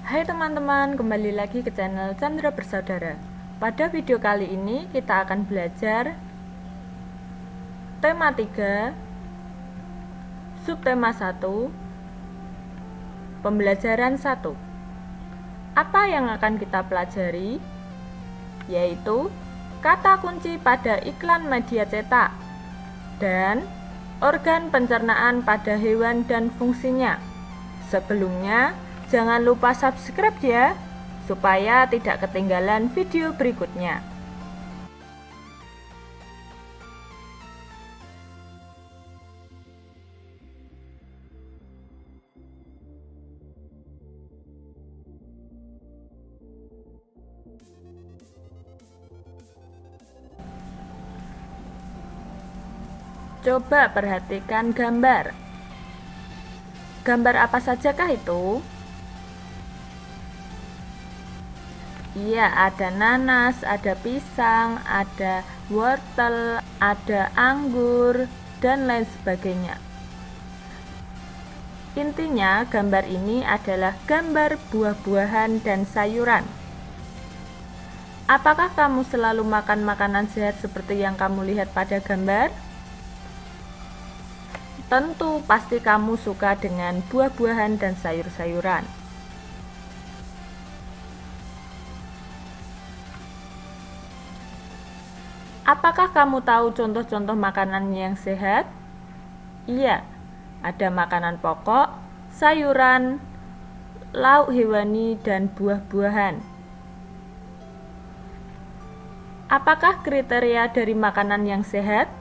Hai teman-teman, kembali lagi ke channel Chandra Bersaudara. Pada video kali ini kita akan belajar tema 3, subtema 1, pembelajaran 1. Apa yang akan kita pelajari? Yaitu kata kunci pada iklan media cetak dan organ pencernaan pada hewan dan fungsinya. Sebelumnya, jangan lupa subscribe ya, supaya tidak ketinggalan video berikutnya. Coba perhatikan gambar. Gambar apa sajakah itu? Iya, ada nanas, ada pisang, ada wortel, ada anggur, dan lain sebagainya. Intinya, gambar ini adalah gambar buah-buahan dan sayuran. Apakah kamu selalu makan makanan sehat seperti yang kamu lihat pada gambar? Tentu pasti kamu suka dengan buah-buahan dan sayur-sayuran. Apakah kamu tahu contoh-contoh makanan yang sehat? Iya, ada makanan pokok, sayuran, lauk hewani, dan buah-buahan. Apakah kriteria dari makanan yang sehat?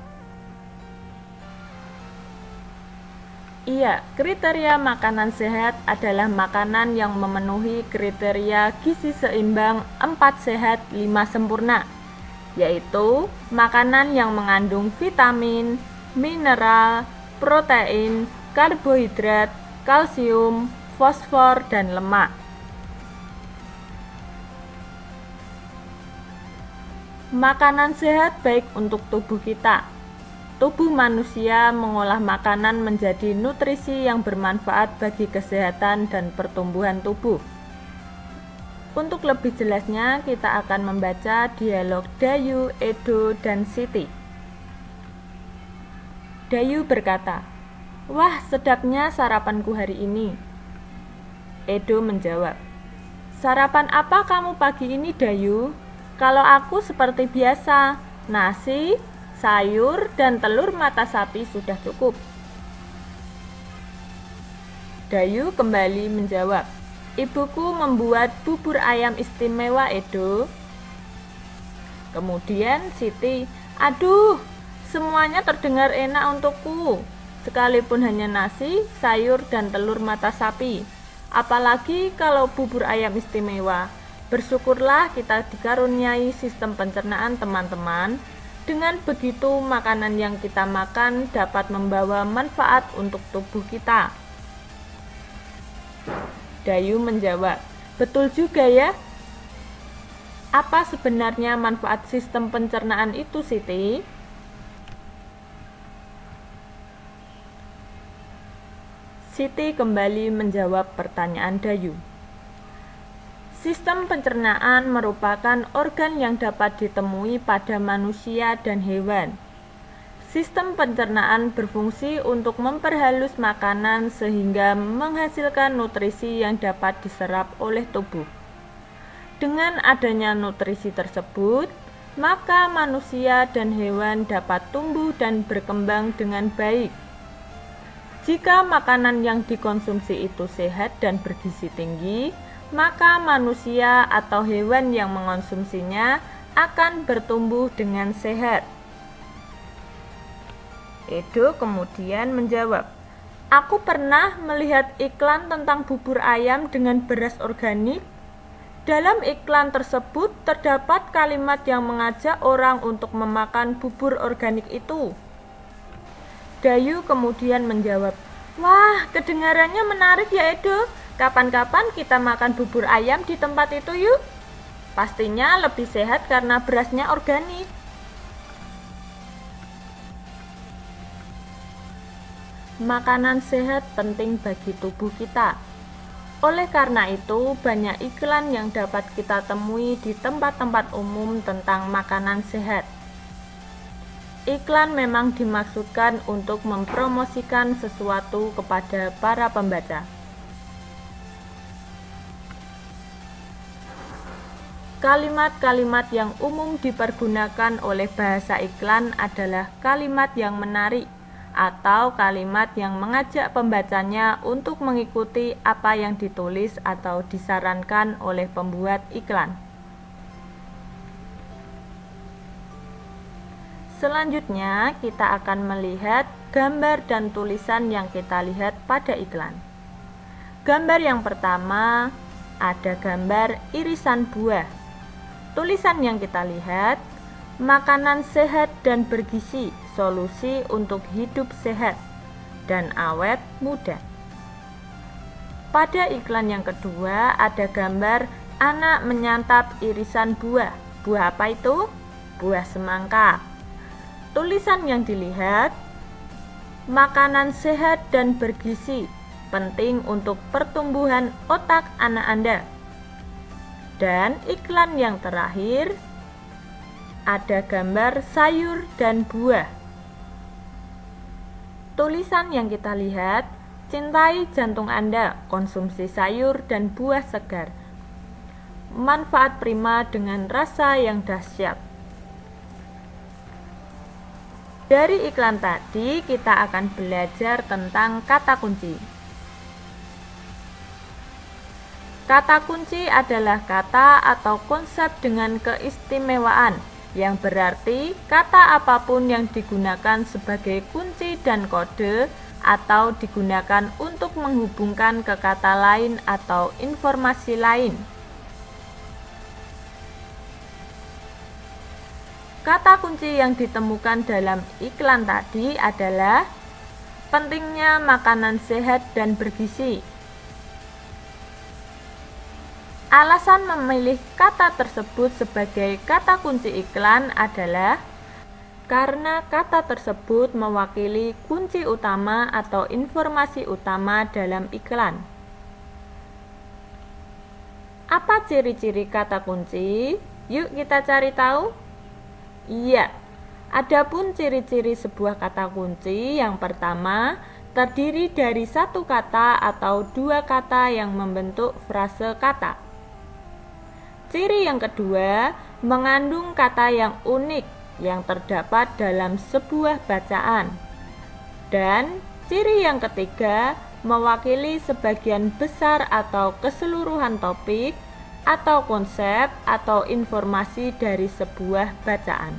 Iya, kriteria makanan sehat adalah makanan yang memenuhi kriteria gizi seimbang 4 sehat 5 sempurna, yaitu makanan yang mengandung vitamin, mineral, protein, karbohidrat, kalsium, fosfor, dan lemak. Makanan sehat baik untuk tubuh kita. Tubuh manusia mengolah makanan menjadi nutrisi yang bermanfaat bagi kesehatan dan pertumbuhan tubuh. Untuk lebih jelasnya, kita akan membaca dialog Dayu, Edo, dan Siti. Dayu berkata, "Wah, sedapnya sarapanku hari ini." Edo menjawab, "Sarapan apa kamu pagi ini, Dayu? Kalau aku seperti biasa, nasi, sayur, dan telur mata sapi sudah cukup." Dayu kembali menjawab, "Ibuku membuat bubur ayam istimewa, Edo." Kemudian Siti, "Aduh, semuanya terdengar enak untukku, sekalipun hanya nasi, sayur, dan telur mata sapi. Apalagi kalau bubur ayam istimewa. Bersyukurlah kita dikaruniai sistem pencernaan, teman-teman. Dengan begitu, makanan yang kita makan dapat membawa manfaat untuk tubuh kita." Dayu menjawab, "Betul juga ya. Apa sebenarnya manfaat sistem pencernaan itu, Siti?" Siti kembali menjawab pertanyaan Dayu. Sistem pencernaan merupakan organ yang dapat ditemui pada manusia dan hewan. Sistem pencernaan berfungsi untuk memperhalus makanan sehingga menghasilkan nutrisi yang dapat diserap oleh tubuh. Dengan adanya nutrisi tersebut, maka manusia dan hewan dapat tumbuh dan berkembang dengan baik. Jika makanan yang dikonsumsi itu sehat dan bergizi tinggi, maka manusia atau hewan yang mengonsumsinya akan bertumbuh dengan sehat. Edo kemudian menjawab, "Aku pernah melihat iklan tentang bubur ayam dengan beras organik. Dalam iklan tersebut terdapat kalimat yang mengajak orang untuk memakan bubur organik itu." Dayu kemudian menjawab, "Wah, kedengarannya menarik ya, Edo. Kapan-kapan kita makan bubur ayam di tempat itu yuk. Pastinya lebih sehat karena berasnya organik." Makanan sehat penting bagi tubuh kita. Oleh karena itu, banyak iklan yang dapat kita temui di tempat-tempat umum tentang makanan sehat. Iklan memang dimaksudkan untuk mempromosikan sesuatu kepada para pembaca. Kalimat-kalimat yang umum dipergunakan oleh bahasa iklan adalah kalimat yang menarik atau kalimat yang mengajak pembacanya untuk mengikuti apa yang ditulis atau disarankan oleh pembuat iklan. Selanjutnya, kita akan melihat gambar dan tulisan yang kita lihat pada iklan. Gambar yang pertama, ada gambar irisan buah. Tulisan yang kita lihat, makanan sehat dan bergizi, solusi untuk hidup sehat dan awet muda. Pada iklan yang kedua, ada gambar anak menyantap irisan buah. Buah apa itu? Buah semangka. Tulisan yang dilihat, makanan sehat dan bergizi, penting untuk pertumbuhan otak anak Anda. Dan iklan yang terakhir, ada gambar sayur dan buah. Tulisan yang kita lihat, cintai jantung Anda, konsumsi sayur dan buah segar. Manfaat prima dengan rasa yang dahsyat. Dari iklan tadi, kita akan belajar tentang kata kunci. Kata kunci adalah kata atau konsep dengan keistimewaan, yang berarti kata apapun yang digunakan sebagai kunci dan kode atau digunakan untuk menghubungkan ke kata lain atau informasi lain. Kata kunci yang ditemukan dalam iklan tadi adalah pentingnya makanan sehat dan bergizi. Alasan memilih kata tersebut sebagai kata kunci iklan adalah karena kata tersebut mewakili kunci utama atau informasi utama dalam iklan. Apa ciri-ciri kata kunci? Yuk kita cari tahu. Iya, adapun ciri-ciri sebuah kata kunci, yang pertama, terdiri dari satu kata atau dua kata yang membentuk frase kata. Ciri yang kedua, mengandung kata yang unik yang terdapat dalam sebuah bacaan. Dan ciri yang ketiga, mewakili sebagian besar atau keseluruhan topik atau konsep atau informasi dari sebuah bacaan.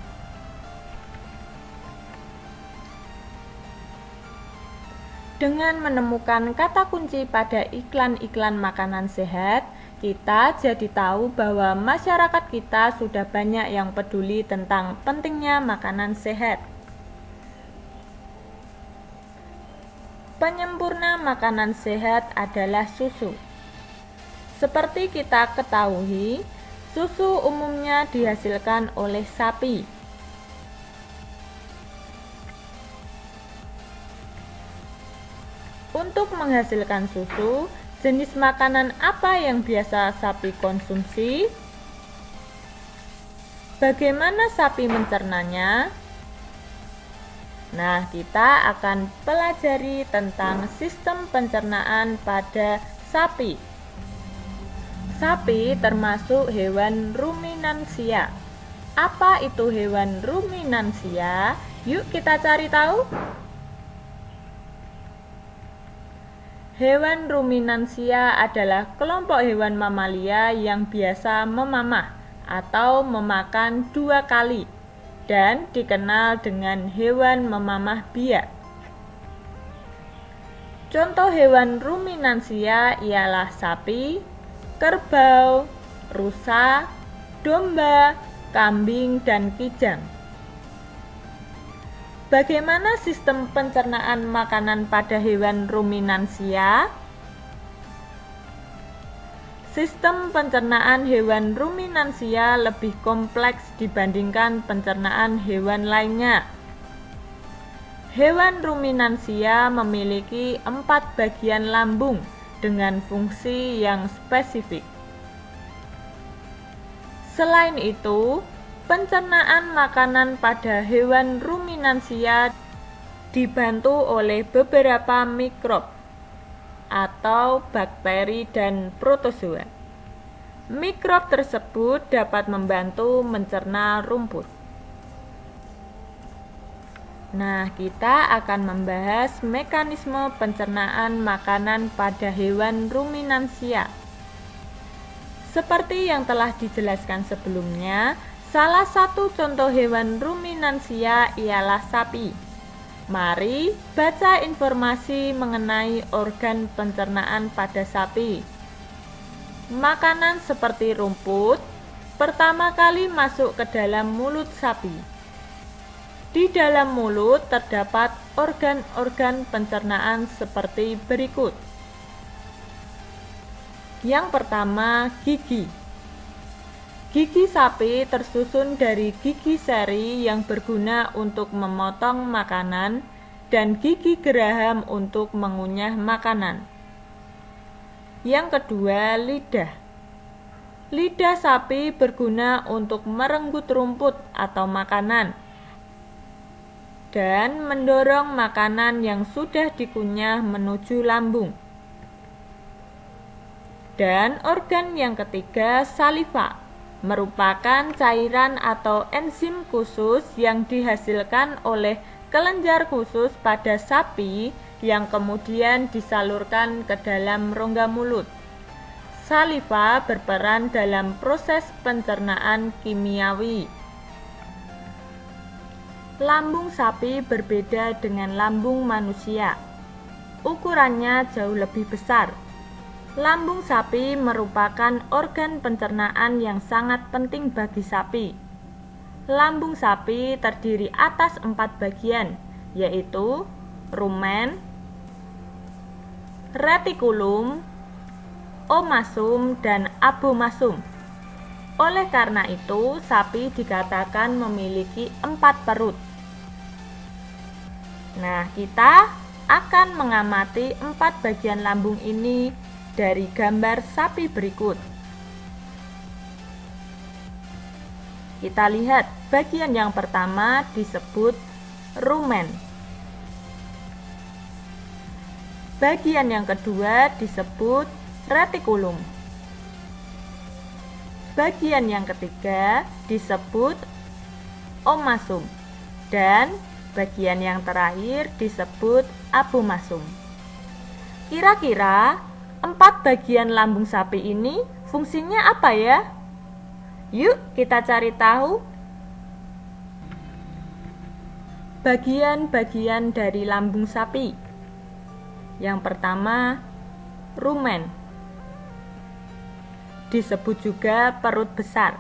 Dengan menemukan kata kunci pada iklan-iklan makanan sehat, kita jadi tahu bahwa masyarakat kita sudah banyak yang peduli tentang pentingnya makanan sehat. Penyempurna makanan sehat adalah susu. Seperti kita ketahui, susu umumnya dihasilkan oleh sapi. Untuk menghasilkan susu, jenis makanan apa yang biasa sapi konsumsi? Bagaimana sapi mencernanya? Nah, kita akan pelajari tentang sistem pencernaan pada sapi. Sapi termasuk hewan ruminansia. Apa itu hewan ruminansia? Yuk kita cari tahu. Hewan ruminansia adalah kelompok hewan mamalia yang biasa memamah atau memakan 2 kali dan dikenal dengan hewan memamah biak. Contoh hewan ruminansia ialah sapi, kerbau, rusa, domba, kambing, dan kijang. Bagaimana sistem pencernaan makanan pada hewan ruminansia? Sistem pencernaan hewan ruminansia lebih kompleks dibandingkan pencernaan hewan lainnya. Hewan ruminansia memiliki 4 bagian lambung dengan fungsi yang spesifik. Selain itu, pencernaan makanan pada hewan ruminansia dibantu oleh beberapa mikrob atau bakteri dan protozoa. Mikrob tersebut dapat membantu mencerna rumput. Nah, kita akan membahas mekanisme pencernaan makanan pada hewan ruminansia. Seperti yang telah dijelaskan sebelumnya, salah satu contoh hewan ruminansia ialah sapi. Mari baca informasi mengenai organ pencernaan pada sapi. Makanan seperti rumput pertama kali masuk ke dalam mulut sapi. Di dalam mulut terdapat organ-organ pencernaan seperti berikut. Yang pertama, gigi. Gigi sapi tersusun dari gigi seri yang berguna untuk memotong makanan dan gigi geraham untuk mengunyah makanan. Yang kedua, lidah. Lidah sapi berguna untuk merenggut rumput atau makanan dan mendorong makanan yang sudah dikunyah menuju lambung. Dan organ yang ketiga, saliva, merupakan cairan atau enzim khusus yang dihasilkan oleh kelenjar khusus pada sapi yang kemudian disalurkan ke dalam rongga mulut. Saliva berperan dalam proses pencernaan kimiawi. Lambung sapi berbeda dengan lambung manusia. Ukurannya jauh lebih besar. Lambung sapi merupakan organ pencernaan yang sangat penting bagi sapi. Lambung sapi terdiri atas 4 bagian, yaitu rumen, retikulum, omasum, dan abomasum. Oleh karena itu, sapi dikatakan memiliki 4 perut. Nah, kita akan mengamati 4 bagian lambung ini dari gambar sapi berikut. Kita lihat bagian yang pertama disebut rumen. Bagian yang kedua disebut retikulum. Bagian yang ketiga disebut omasum. Dan bagian yang terakhir disebut abomasum. Kira-kira 4 bagian lambung sapi ini fungsinya apa ya? Yuk kita cari tahu. Bagian-bagian dari lambung sapi. Yang pertama, rumen. Disebut juga perut besar.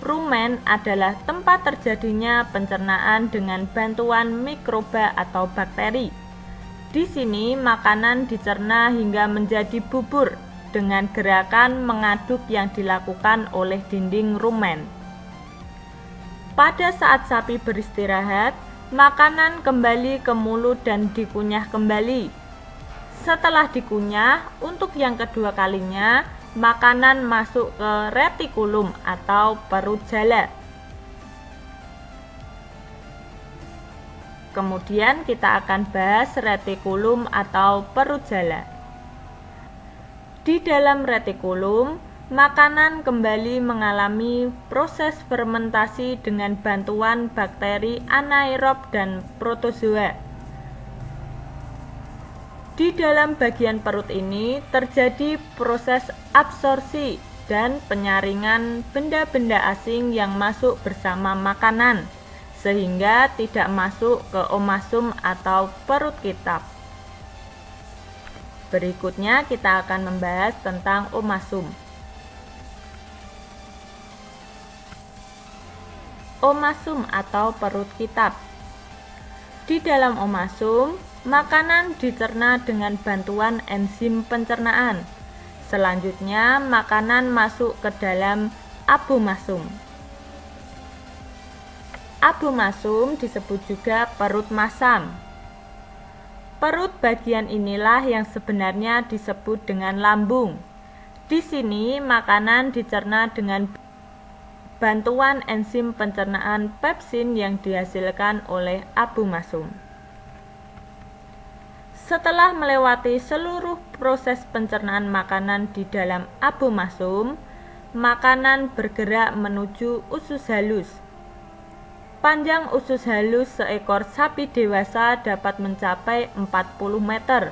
Rumen adalah tempat terjadinya pencernaan dengan bantuan mikroba atau bakteri. Di sini makanan dicerna hingga menjadi bubur dengan gerakan mengaduk yang dilakukan oleh dinding rumen. Pada saat sapi beristirahat, makanan kembali ke mulut dan dikunyah kembali. Setelah dikunyah, untuk yang kedua kalinya, makanan masuk ke retikulum atau perut jala. Kemudian kita akan bahas retikulum atau perut jala. Di dalam retikulum, makanan kembali mengalami proses fermentasi dengan bantuan bakteri anaerob dan protozoa. Di dalam bagian perut ini terjadi proses absorpsi dan penyaringan benda-benda asing yang masuk bersama makanan, sehingga tidak masuk ke omasum atau perut kitab. Berikutnya kita akan membahas tentang omasum. Omasum atau perut kitab. Di dalam omasum, makanan dicerna dengan bantuan enzim pencernaan. Selanjutnya, makanan masuk ke dalam abomasum. Abomasum disebut juga perut masam. Perut bagian inilah yang sebenarnya disebut dengan lambung. Di sini makanan dicerna dengan bantuan enzim pencernaan pepsin yang dihasilkan oleh abomasum. Setelah melewati seluruh proses pencernaan makanan di dalam abomasum, makanan bergerak menuju usus halus. Panjang usus halus seekor sapi dewasa dapat mencapai 40 meter.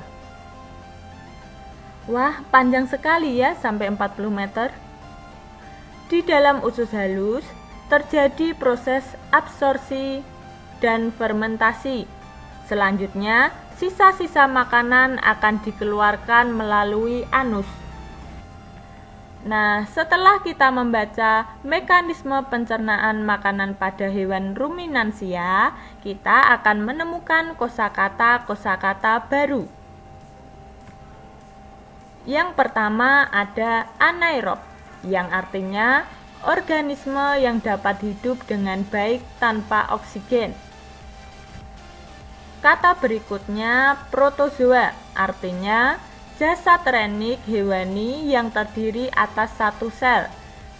Wah, panjang sekali ya, sampai 40 meter. Di dalam usus halus terjadi proses absorpsi dan fermentasi. Selanjutnya, sisa-sisa makanan akan dikeluarkan melalui anus. Nah, setelah kita membaca mekanisme pencernaan makanan pada hewan ruminansia, kita akan menemukan kosakata baru. Yang pertama ada anaerob, yang artinya organisme yang dapat hidup dengan baik tanpa oksigen. Kata berikutnya protozoa, artinya jasad renik hewani yang terdiri atas satu sel.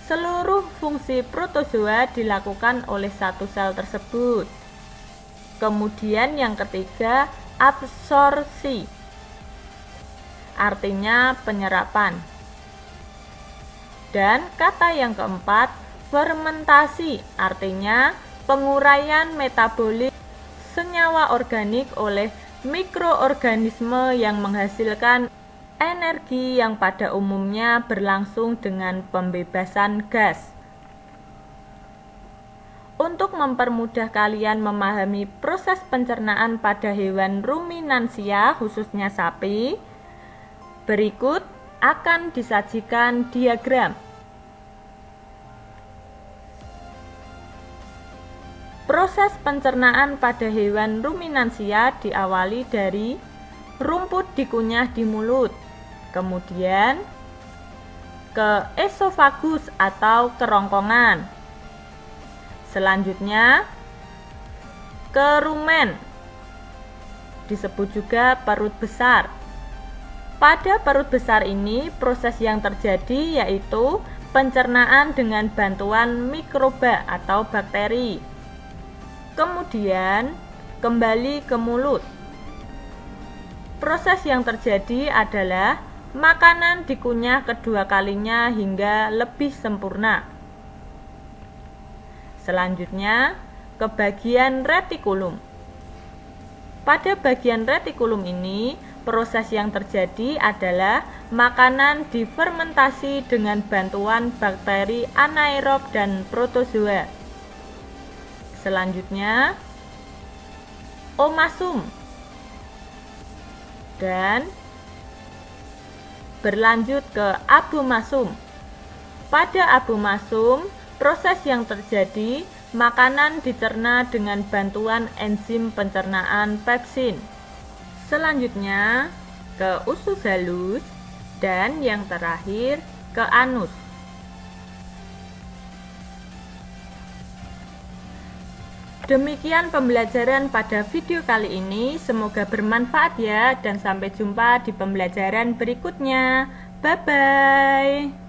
Seluruh fungsi protozoa dilakukan oleh satu sel tersebut. Kemudian yang ketiga absorpsi, artinya penyerapan. Dan kata yang keempat fermentasi, artinya penguraian metabolik senyawa organik oleh mikroorganisme yang menghasilkan energi yang pada umumnya berlangsung dengan pembebasan gas. Untuk mempermudah kalian memahami proses pencernaan pada hewan ruminansia, khususnya sapi, berikut akan disajikan diagram. Proses pencernaan pada hewan ruminansia diawali dari rumput dikunyah di mulut, kemudian ke esofagus atau kerongkongan, selanjutnya ke rumen, disebut juga perut besar. Pada perut besar ini proses yang terjadi yaitu pencernaan dengan bantuan mikroba atau bakteri. Kemudian kembali ke mulut. Proses yang terjadi adalah makanan dikunyah kedua kalinya hingga lebih sempurna. Selanjutnya ke bagian retikulum. Pada bagian retikulum ini, proses yang terjadi adalah makanan difermentasi dengan bantuan bakteri anaerob dan protozoa. Selanjutnya, omasum, dan berlanjut ke abomasum. Pada abomasum, proses yang terjadi, makanan dicerna dengan bantuan enzim pencernaan pepsin. Selanjutnya, ke usus halus, dan yang terakhir, ke anus. Demikian pembelajaran pada video kali ini, semoga bermanfaat ya, dan sampai jumpa di pembelajaran berikutnya. Bye-bye.